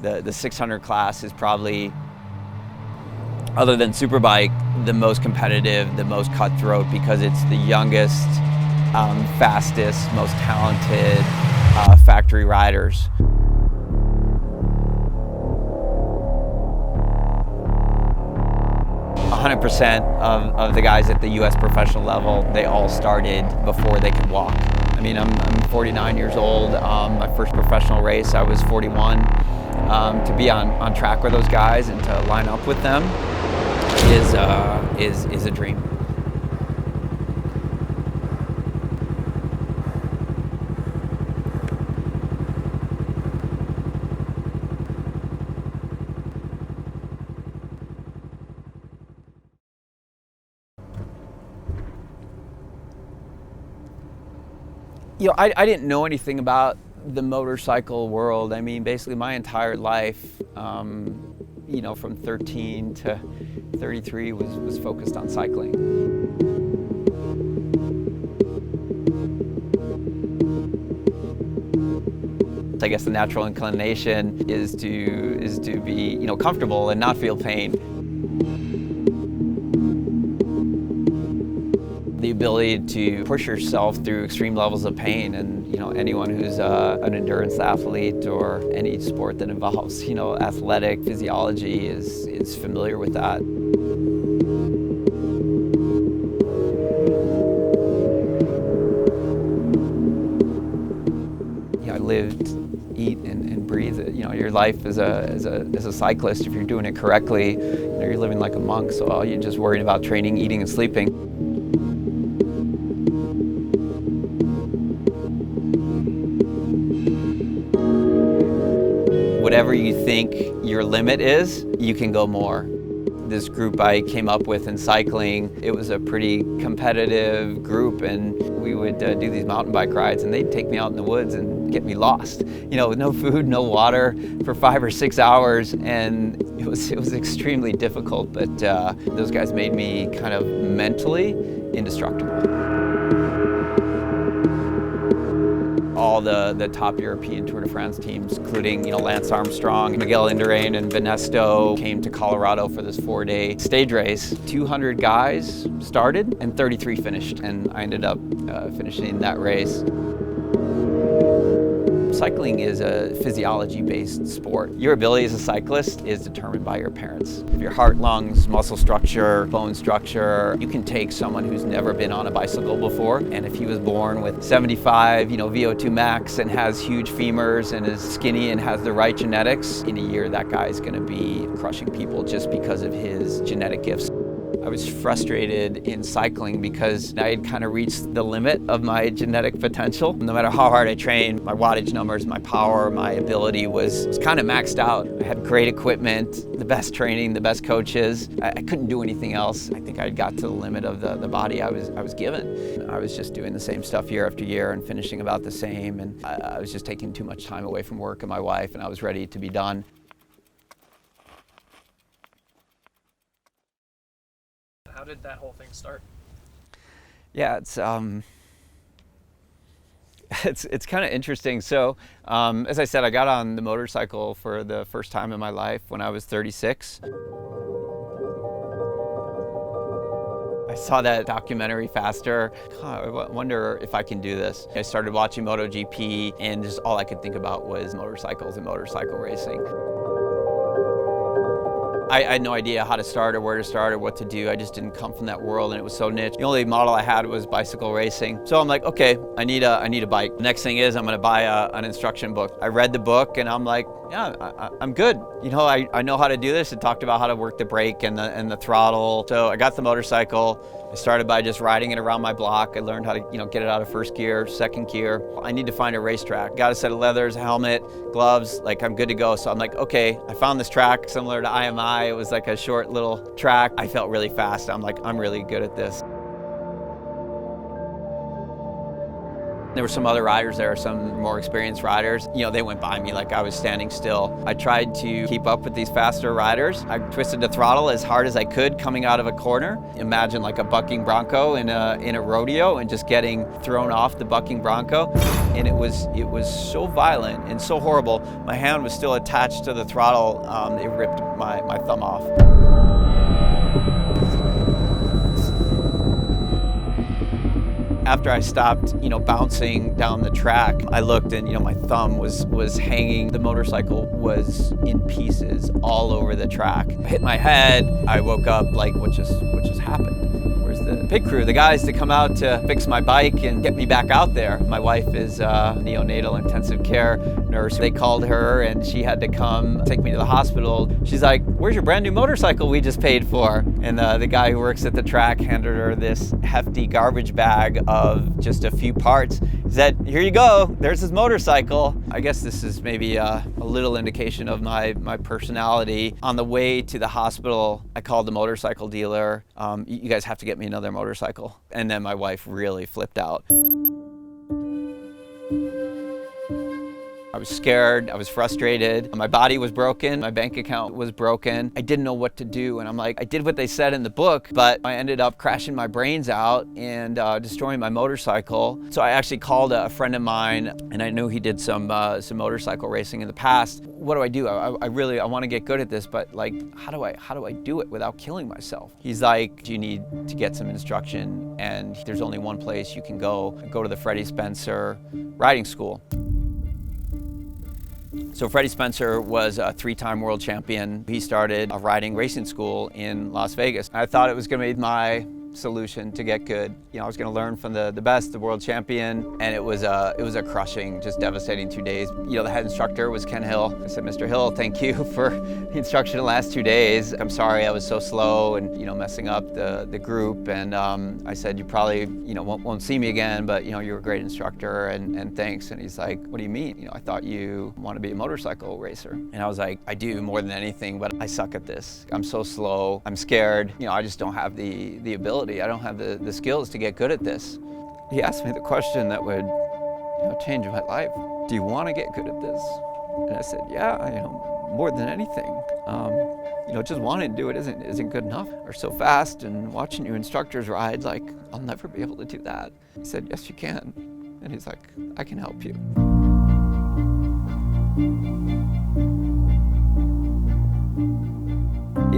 The 600 class is probably, other than Superbike, the most competitive, the most cutthroat, because it's the youngest, fastest, most talented factory riders. "100% of the guys at the US professional level, they all started before they could walk." I mean, I'm 49 years old. My first professional race, I was 41. To be on track with those guys and to line up with them is a dream. You know, I didn't know anything about the motorcycle world. I mean, basically my entire life, you know, from 13 to 33 was focused on cycling. I guess the natural inclination is to be, you know, comfortable and not feel pain. The ability to push yourself through extreme levels of pain, and you know, anyone who's an endurance athlete or any sport that involves, you know, athletic physiology is familiar with that. You know, I lived, eat, and breathe it. You know, your life as a cyclist, if you're doing it correctly, you know, you're living like a monk. So you're just worried about training, eating, and sleeping. Whatever you think your limit is, you can go more. This group I came up with in cycling, it was a pretty competitive group, and we would do these mountain bike rides, and they'd take me out in the woods and get me lost. You know, with no food, no water for 5 or 6 hours, and it was extremely difficult, but those guys made me kind of mentally indestructible. All the top European Tour de France teams, including, you know, Lance Armstrong, Miguel Indurain, and Benesto, came to Colorado for this 4-day stage race. 200 guys started and 33 finished, and I ended up finishing that race. Cycling is a physiology-based sport. Your ability as a cyclist is determined by your parents. Your heart, lungs, muscle structure, bone structure. You can take someone who's never been on a bicycle before, and if he was born with 75, you know, VO2 max and has huge femurs and is skinny and has the right genetics, in a year that guy's gonna be crushing people just because of his genetic gifts. I was frustrated in cycling because I had kind of reached the limit of my genetic potential. No matter how hard I trained, my wattage numbers, my power, my ability was kind of maxed out. I had great equipment, the best training, the best coaches. I couldn't do anything else. I think I got to the limit of the body I was given. I was just doing the same stuff year after year and finishing about the same, and I was just taking too much time away from work and my wife, and I was ready to be done. How did that whole thing start? Yeah, it's kind of interesting. So, as I said, I got on the motorcycle for the first time in my life when I was 36. I saw that documentary, Faster. I wonder if I can do this. I started watching MotoGP, and just all I could think about was motorcycles and motorcycle racing. I had no idea how to start or where to start or what to do. I just didn't come from that world, and it was so niche. The only model I had was bicycle racing. So I'm like, okay, I need a bike. The next thing is I'm gonna buy an instruction book. I read the book and I'm like, yeah, I'm good. You know, I know how to do this. It talked about how to work the brake and the throttle. So I got the motorcycle. I started by just riding it around my block. I learned how to, you know, get it out of first gear, second gear. I need to find a racetrack. Got a set of leathers, a helmet, gloves, like I'm good to go. So I'm like, okay, I found this track similar to IMI. It was like a short little track. I felt really fast. I'm like, I'm really good at this. There were some other riders there, some more experienced riders. You know, they went by me like I was standing still. I tried to keep up with these faster riders. I twisted the throttle as hard as I could coming out of a corner. Imagine like a bucking bronco in a rodeo and just getting thrown off the bucking bronco. And it was so violent and so horrible. My hand was still attached to the throttle. It ripped my thumb off. After I stopped, bouncing down the track, I looked and, my thumb was hanging. The motorcycle was in pieces all over the track. I hit my head. I woke up like, what just happened? Where's the pit crew? The guys that come out to fix my bike and get me back out there. My wife is a neonatal intensive care nurse. They called her and she had to come take me to the hospital. She's like, "Where's your brand new motorcycle we just paid for?" And the guy who works at the track handed her this hefty garbage bag of just a few parts. He said, "Here you go, there's his motorcycle." I guess this is maybe a little indication of my personality. On the way to the hospital, I called the motorcycle dealer. You guys have to get me another motorcycle. And then my wife really flipped out. I was scared, I was frustrated, my body was broken, my bank account was broken. I didn't know what to do, and I'm like, I did what they said in the book, but I ended up crashing my brains out and destroying my motorcycle. So I actually called a friend of mine, and I knew he did some motorcycle racing in the past. What do? I want to get good at this, but like, how do I do it without killing myself? He's like, you need to get some instruction, and there's only one place you can go to the Freddie Spencer riding school. So Freddie Spencer was a 3-time world champion. He started a riding racing school in Las Vegas. I thought it was going to be my solution to get good. I was going to learn from the best, the world champion, and it was a crushing, just devastating 2 days. The head instructor was Ken Hill. I said, "Mr. Hill, thank you for the instruction the last 2 days. I'm sorry I was so slow and messing up the group." And I said, "You probably won't see me again, but you're a great instructor and thanks." And he's like, "What do you mean? I thought you want to be a motorcycle racer." And I was like, "I do more than anything, but I suck at this. I'm so slow. I'm scared. I just don't have the ability. I don't have the skills to get good at this." He asked me the question that would change my life. "Do you want to get good at this?" And I said, "Yeah, more than anything. Just wanting to do it isn't good enough. You're so fast, and watching your instructors ride, like, I'll never be able to do that." He said, "Yes, you can." And he's like, "I can help you."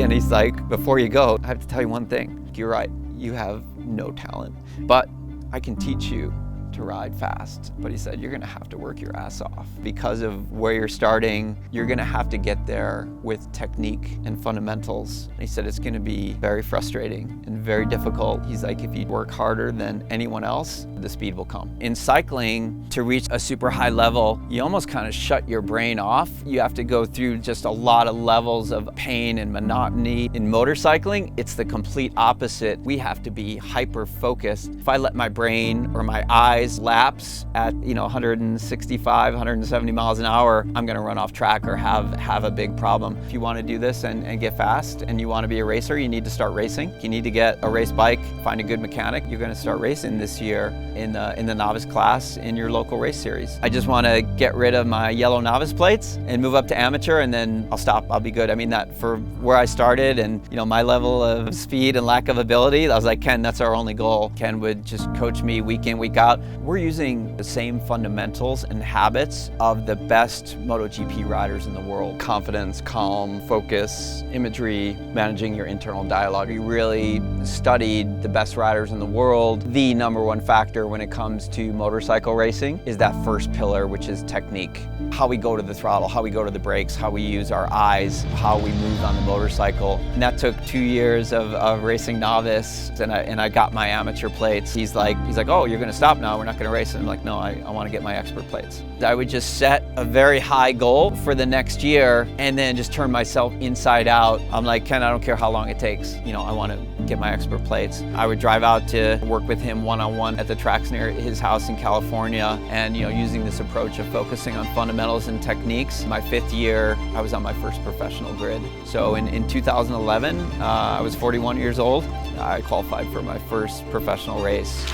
And he's like, "Before you go, I have to tell you one thing. You're right, you have no talent, but I can teach you to ride fast." But he said, "You're gonna have to work your ass off. Because of where you're starting, you're gonna have to get there with technique and fundamentals." And he said, "It's gonna be very frustrating and very difficult." He's like, "If you work harder than anyone else, the speed will come." In cycling, to reach a super high level, you almost kind of shut your brain off. You have to go through just a lot of levels of pain and monotony. In motorcycling, it's the complete opposite. We have to be hyper-focused. If I let my brain or my eyes lapse at 165, 170 miles an hour, I'm gonna run off track or have a big problem. If you want to do this and get fast and you want to be a racer, you need to start racing. You need to get a race bike, find a good mechanic. You're gonna start racing this year in the novice class in your local race series. I just want to get rid of my yellow novice plates and move up to amateur, and then I'll stop. I'll be good. I mean, that for where I started and my level of speed and lack of ability, I was like, "Ken, that's our only goal." Ken would just coach me week in, week out. We're using the same fundamentals and habits of the best MotoGP riders in the world. Confidence, calm, focus, imagery, managing your internal dialogue. We really studied the best riders in the world. The number one factor when it comes to motorcycle racing is that first pillar, which is technique. How we go to the throttle, how we go to the brakes, how we use our eyes, how we move on the motorcycle. And that took 2 years of racing novice, and I got my amateur plates. He's like, "Oh, you're gonna stop now, we're not gonna race." And I'm like, "No, I want to get my expert plates." I would just set a very high goal for the next year and then just turn myself inside out. I'm like, "Ken, I don't care how long it takes. I want to get my expert plates." I would drive out to work with him one-on-one at the tracks near his house in California, and using this approach of focusing on fundamentals and techniques. My 5th year, I was on my first professional grid. So in 2011, I was 41 years old. I qualified for my first professional race.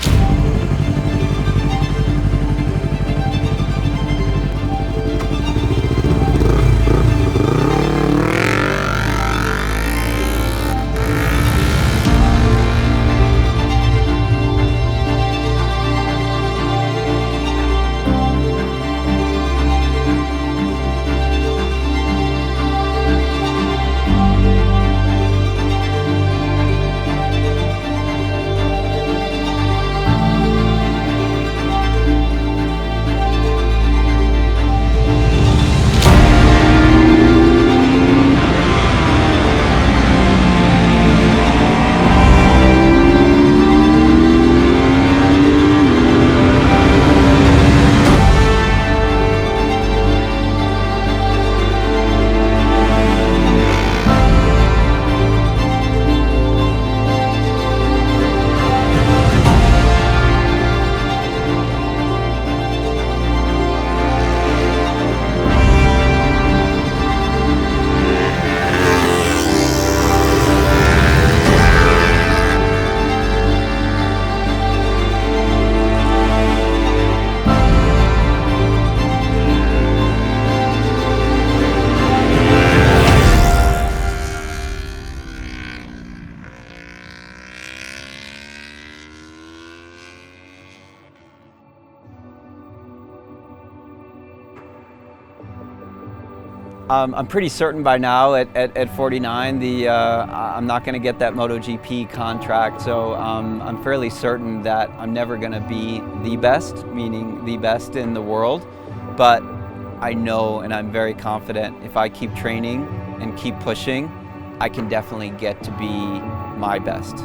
I'm pretty certain by now at 49 I'm not going to get that MotoGP contract, so I'm fairly certain that I'm never going to be the best, meaning the best in the world, but I know and I'm very confident if I keep training and keep pushing, I can definitely get to be my best.